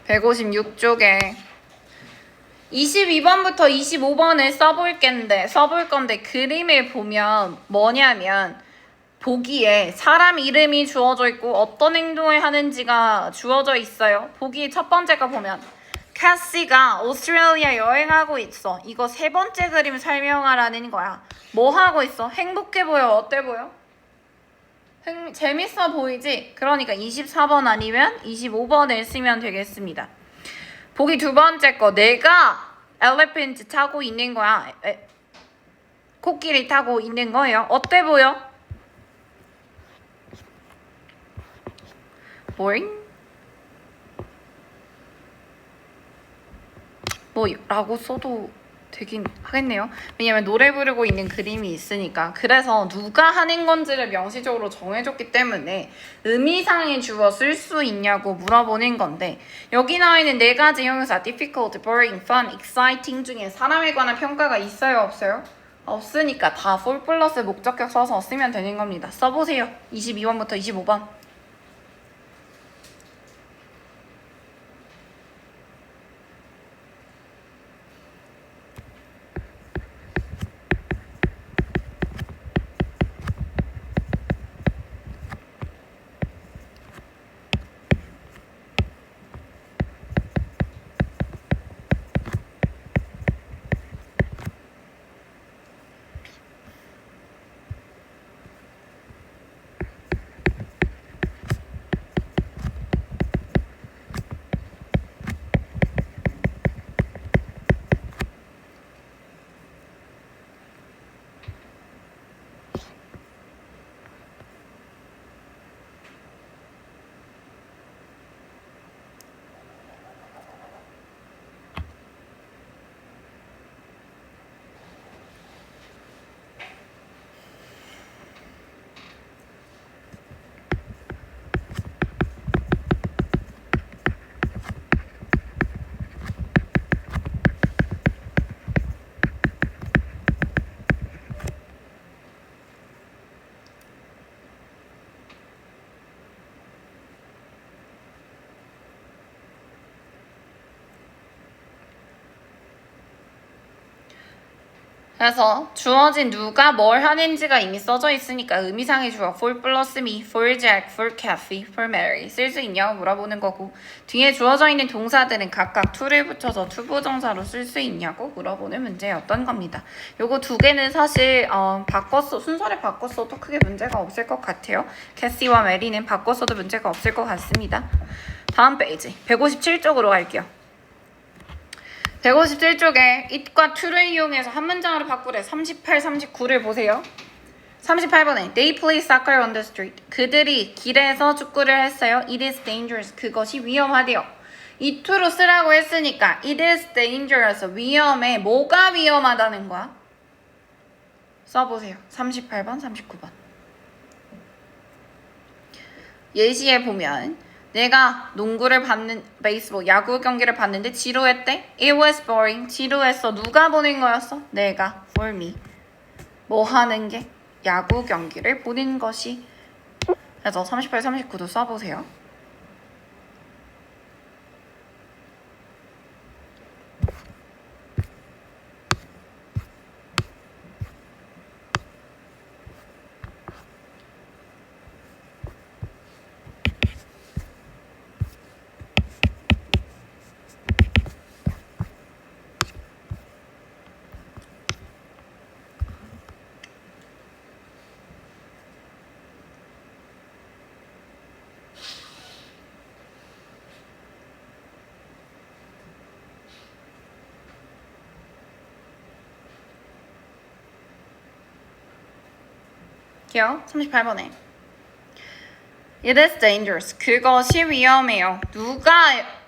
156쪽에 22번부터 25번을 써볼 건데 그림을 보면 뭐냐면 보기에 사람 이름이 주어져 있고 어떤 행동을 하는지가 주어져 있어요. 보기 첫 번째 거 보면 캐시가 오스트레일리아 여행하고 있어. 이거 세 번째 그림 설명하라는 거야. 뭐 하고 있어? 행복해 보여? 어때 보여? 재밌어 보이지? 그러니까 24번 아니면 25번을 쓰면 되겠습니다. 보기 두 번째 거 내가 엘리펀트 타고 있는 거야. 코끼리 타고 있는 거예요. 어때 보여? boring? 뭐라고 써도 되긴 하겠네요. 왜냐면 노래 부르고 있는 그림이 있으니까. 그래서 누가 하는 건지를 명시적으로 정해줬기 때문에 의미상의 주어 쓸 수 있냐고 물어보는 건데 여기 나와 있는 네 가지 형용사 difficult, boring, fun, exciting 중에 사람에 관한 평가가 있어요? 없어요? 없으니까 다 for 플러스 목적격 써서 쓰면 되는 겁니다. 써보세요. 22번부터 25번. 그래서 주어진 누가 뭘 하는지가 이미 써져 있으니까 의미상의 주어 for 플러스 me, for Jack, for Kathy, for Mary 쓸 수 있냐고 물어보는 거고 뒤에 주어져 있는 동사들은 각각 to를 붙여서 투부정사로 쓸 수 있냐고 물어보는 문제였던 겁니다. 요거 두 개는 사실 순서를 바꿨어도 크게 문제가 없을 것 같아요. 캐시와 메리는 바꿨어도 문제가 없을 것 같습니다. 다음 페이지 157쪽으로 갈게요. 157쪽에 it과 to를 이용해서 한 문장으로 바꾸래. 38, 39를 보세요. 38번에 They play soccer on the street. 그들이 길에서 축구를 했어요. It is dangerous. 그것이 위험하대요. 이 to로 쓰라고 했으니까 It is dangerous. 위험해. 뭐가 위험하다는 거야? 써보세요. 38번, 39번. 예시에 보면 내가 베이스볼, 야구 경기를 봤는데 지루했대. It was boring. 지루했어. 누가 보는 거였어? 내가. For me. 뭐 하는 게? 야구 경기를 보는 것이. 그래서 38, 39도 써보세요. 볼게요. 38번에 It is dangerous. 그것이 위험해요. 누가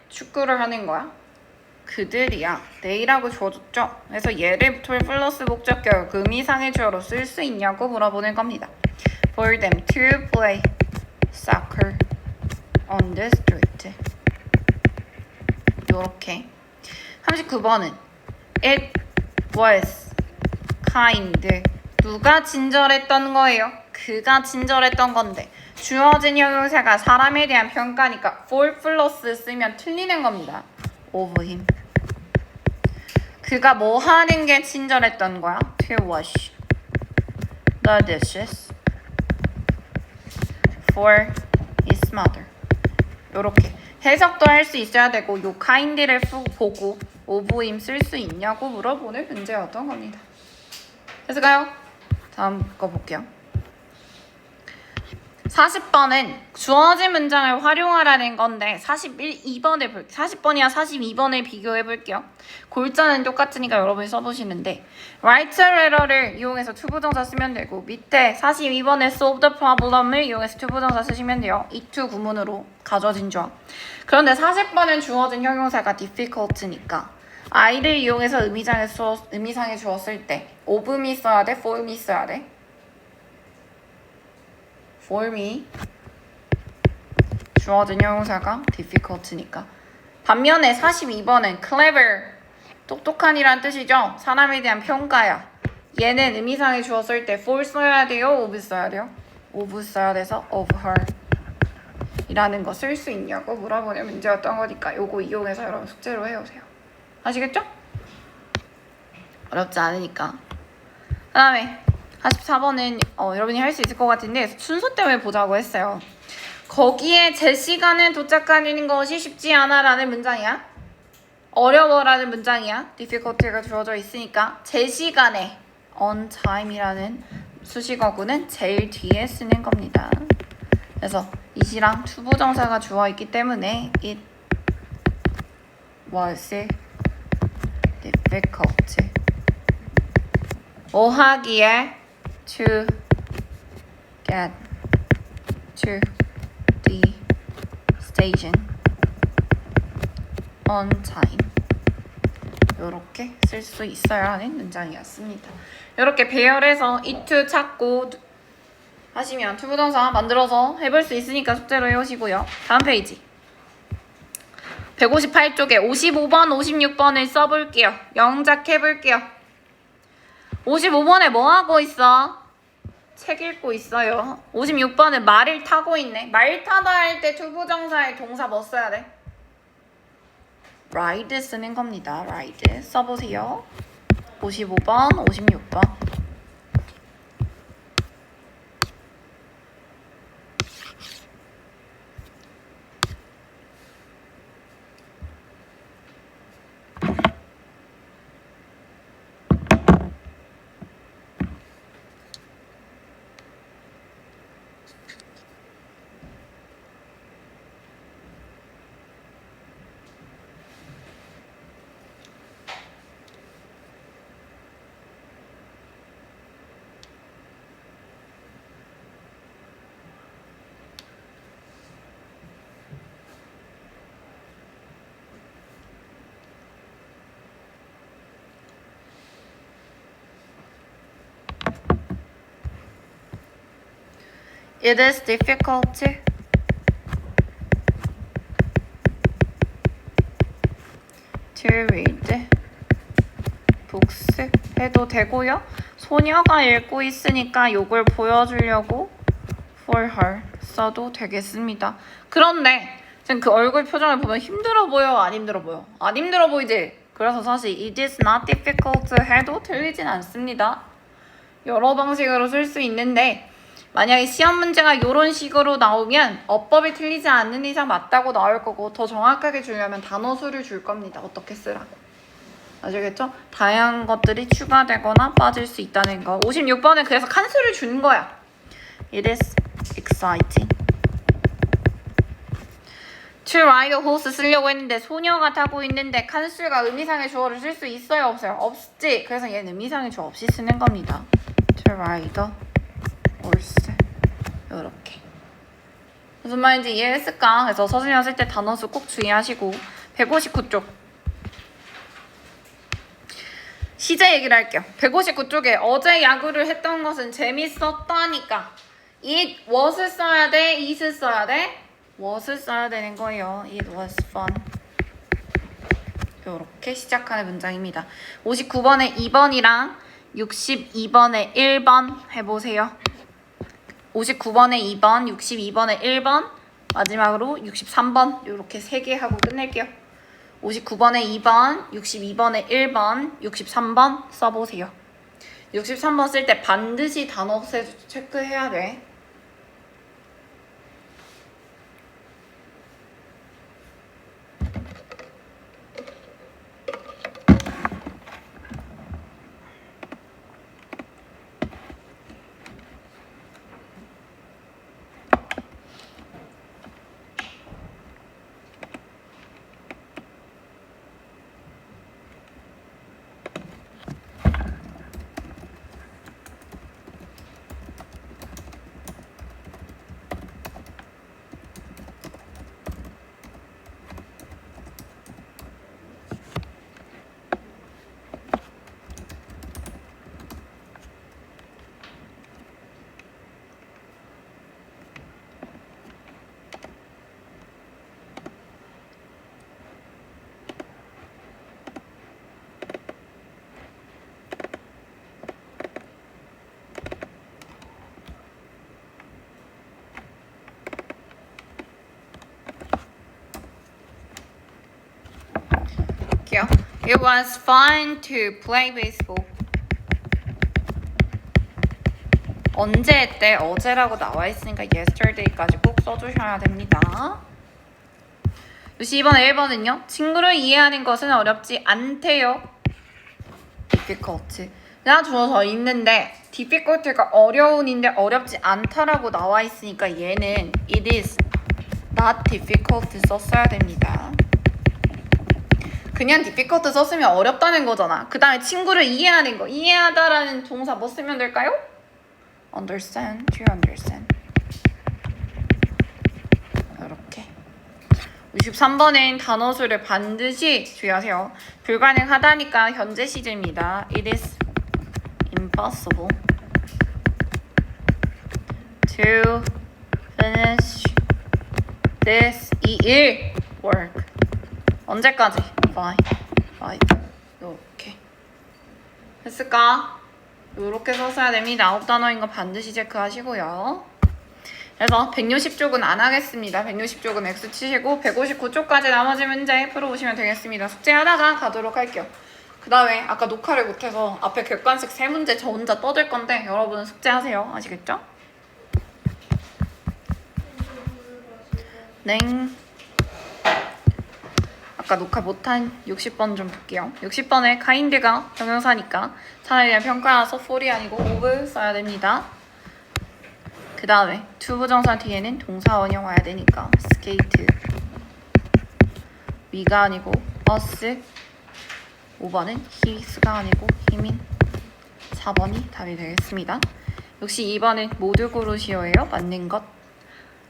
축구를 하는 거야? 그들이야. they라고 줘줬죠. 그래서 얘를 플러스 목적격 의미상의 주어로 쓸 수 있냐고 물어보는 겁니다. For them to play soccer on the street. 요렇게 39번은 It was kind. 누가 친절했던 거예요? 그가 친절했던 건데 주어진 형용사가 사람에 대한 평가니까 for 플러스 쓰면 틀리는 겁니다. of him. 그가 뭐 하는 게 친절했던 거야? To wash the dishes for his mother. 요렇게 해석도 할 수 있어야 되고 요 kind를 보고 of him 쓸 수 있냐고 물어보는 문제였던 겁니다. 됐을까요? 다음 거 볼게요. 40번은 주어진 문장을 활용하라는 건데 2번을 40번이랑 42번을 비교해 볼게요. 골자는 똑같으니까 여러분이 써보시는데 write a letter를 이용해서 투부정사 쓰면 되고 밑에 42번에 solve the problem을 이용해서 투부정사 쓰시면 돼요. 이 투 구문으로 가져진 조합. 그런데 40번은 주어진 형용사가 difficult니까 I를 이용해서 의미상에 주었을 때 of이 써야 돼? form이 써야 돼? form이 주어진 형용사가 difficult니까. 반면에 42번은 clever, 똑똑한이란 뜻이죠. 사람에 대한 평가야. 얘는 의미상에 주었을 때 for 써야 돼요? of 써야 돼요? of 써야 돼서 of her 이라는 거 쓸 수 있냐고 물어보는 문제였던 거니까 요거 이용해서 여러분 숙제로 해오세요. 아시겠죠? 어렵지 않으니까. 그 다음에 44번은 여러분이 할 수 있을 것 같은데 순서 때문에 보자고 했어요. 거기에 제 시간에 도착하는 것이 쉽지 않아 라는 문장이야. 어려워라는 문장이야. difficulty가 주어져 있으니까 제 시간에 on time이라는 수식어구는 제일 뒤에 쓰는 겁니다. 그래서 it이랑 투부정사가 주어 있기 때문에 it was difficult. 뭐 하기에 to get to the station on time. 이렇게 쓸 수 있어야 하는 문장이었습니다. 이렇게 배열해서 it 찾고 하시면 투부정사 만들어서 해볼 수 있으니까 숙제로 해오시고요. 다음 페이지 158쪽에 55번, 56번을 써볼게요. 영작해볼게요. 55번에 뭐 하고 있어? 책 읽고 있어요. 56번은 말을 타고 있네. 말 타다 할 때 투부정사의 동사 뭐 써야 돼? ride 쓰는 겁니다. ride 써보세요. 55번, 56번. It is difficult to read books 해도 되고요. 소녀가 읽고 있으니까 이걸 보여주려고 for her 써도 되겠습니다. 그런데 지금 그 얼굴 표정을 보면 힘들어 보여? 안 힘들어 보여? 안 힘들어 보이지? 그래서 사실 it is not difficult 해도 틀리진 않습니다. 여러 방식으로 쓸 수 있는데 만약에 시험 문제가 이런 식으로 나오면 어법이 틀리지 않는 이상 맞다고 나올 거고 더 정확하게 주려면 단어 수를 줄 겁니다. 어떻게 쓰라고. 아시겠죠? 다양한 것들이 추가되거나 빠질 수 있다는 거. 56번은 그래서 칸수를 주는 거야. It is exciting. To ride a horse 쓰려고 했는데 소녀가 타고 있는데 칸수가 의미상의 주어를 쓸 수 있어요? 없어요? 없지. 그래서 얘는 의미상의 주어 없이 쓰는 겁니다. To ride a horse. 요렇게. 무슨 말인지 이해했을까? 그래서 서술형 쓸 때 단어수 꼭 주의하시고 159쪽 시제 얘기를 할게요. 159쪽에 어제 야구를 했던 것은 재밌었다니까 it was 써야 돼? is 써야 돼? was 써야 되는 거예요. It was fun. 요렇게 시작하는 문장입니다. 59번에 2번이랑 62번에 1번 해보세요. 59번에 2번, 62번에 1번, 마지막으로 63번 이렇게 3개 하고 끝낼게요. 59번에 2번, 62번에 1번, 63번 써보세요. 63번 쓸 때 반드시 단어 체크해야 돼. It was fun to play baseball. 언제 때 어제라고 나와 있으니까 yesterday까지 꼭 써주셔야 됩니다. 62번에 1번은요. 친구를 이해하는 것은 어렵지 않대요. difficult. 가 주어져 있는데 difficult가 어려운인데 어렵지 않다라고 나와 있으니까 얘는 it is not difficult 썼어야 됩니다. 그냥 difficult 썼으면 어렵다는 거잖아. 그 다음에 친구를 이해하는 거. 이해하다라는 동사 뭐 쓰면 될까요? understand, to understand. 이렇게. 63번엔 단어수를 반드시 주의하세요. 불가능하다니까 현재 시제입니다. It is impossible to finish this 이 work. 언제까지? 5 이렇게 했을까? 이렇게 썼어야 됩니다. 9단어인 거 반드시 체크하시고요. 그래서 160쪽은 안 하겠습니다. 160쪽은 X 치시고 159쪽까지 나머지 문제 풀어보시면 되겠습니다. 숙제하다가 가도록 할게요. 그 다음에 아까 녹화를 못해서 앞에 객관식 3문제 저 혼자 떠들 건데 여러분은 숙제하세요. 아시겠죠? 네. 아까 녹화 못한 60번 좀 볼게요. 60번에 kind가 동명사니까 차라리 대한 평가라서 for이 아니고 of 써야 됩니다. 그 다음에 to 부정사 뒤에는 동사 원형 와야 되니까 skate we가 아니고 us 5번은 his가 아니고 him인 4번이 답이 되겠습니다. 역시 2번은 모두 고르시오예요. 맞는 것.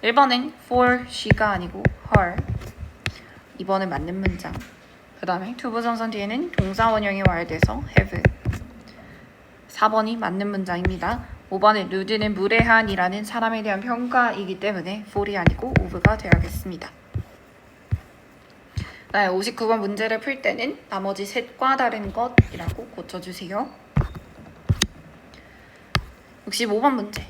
1번은 for she가 아니고 her 2번은 맞는 문장. 그 다음에 to 부정사 뒤에는 동사 원형이 와야 돼서 have 4번이 맞는 문장입니다. 5번은 rude는 무례한이라는 사람에 대한 평가이기 때문에 for이 아니고 of가 되어야겠습니다. 그 다음에 59번 문제를 풀 때는 나머지 셋과 다른 것이라고 고쳐주세요. 65번 문제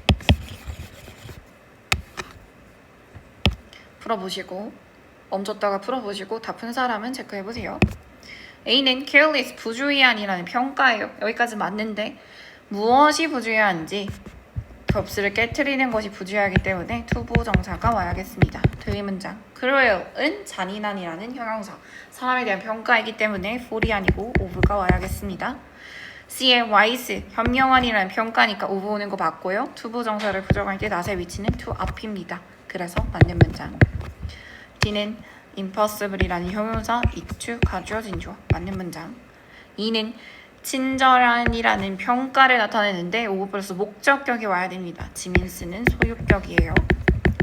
풀어보시고 멈췄다가 풀어보시고 다 푼 사람은 체크해보세요. A는 careless, 부주의한이라는 평가예요. 여기까지 맞는데 무엇이 부주의한지 겹스를 깨트리는 것이 부주의하기 때문에 투부정사가 와야겠습니다. 드의 문장 cruel은 잔인한이라는 형용사 사람에 대한 평가이기 때문에 for이 아니고 of가 와야겠습니다. C의 wise, 현명한이라는 평가니까 of 오는 거 맞고요. 투부정사를 부정할 때 낫의 위치는 to 앞입니다. 그래서 맞는 문장. D는 impossible이라는 형용사 이추 가주어진 주어 맞는 문장. E는 친절한이라는 평가를 나타내는데 of 플러스 목적격이 와야 됩니다. 지민스는 소유격이에요.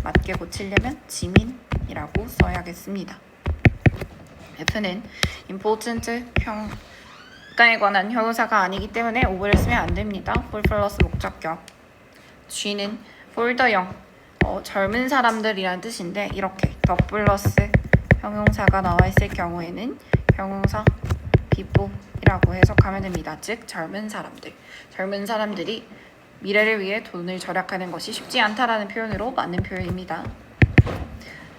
맞게 고치려면 지민이라고 써야겠습니다. F는 important 평가에 관한 형용사가 아니기 때문에 of를 쓰면 안 됩니다. for 플러스 목적격. G는 fortheyoung 젊은 사람들이란 뜻인데 이렇게 더 플러스 형용사가 나와 있을 경우에는 형용사 people이라고 해석하면 됩니다. 즉 젊은 사람들. 젊은 사람들이 미래를 위해 돈을 절약하는 것이 쉽지 않다라는 표현으로 맞는 표현입니다.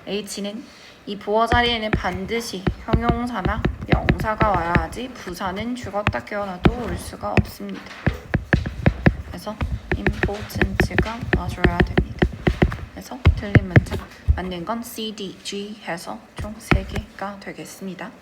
H는 이 보어 자리에는 반드시 형용사나 명사가 와야 하지 부사는 죽었다 깨어나도 올 수가 없습니다. 그래서 important가 와줘야 됩니다. 그래서 틀린 문장 맞는 건 C, D, G 해서 총 3개가 되겠습니다.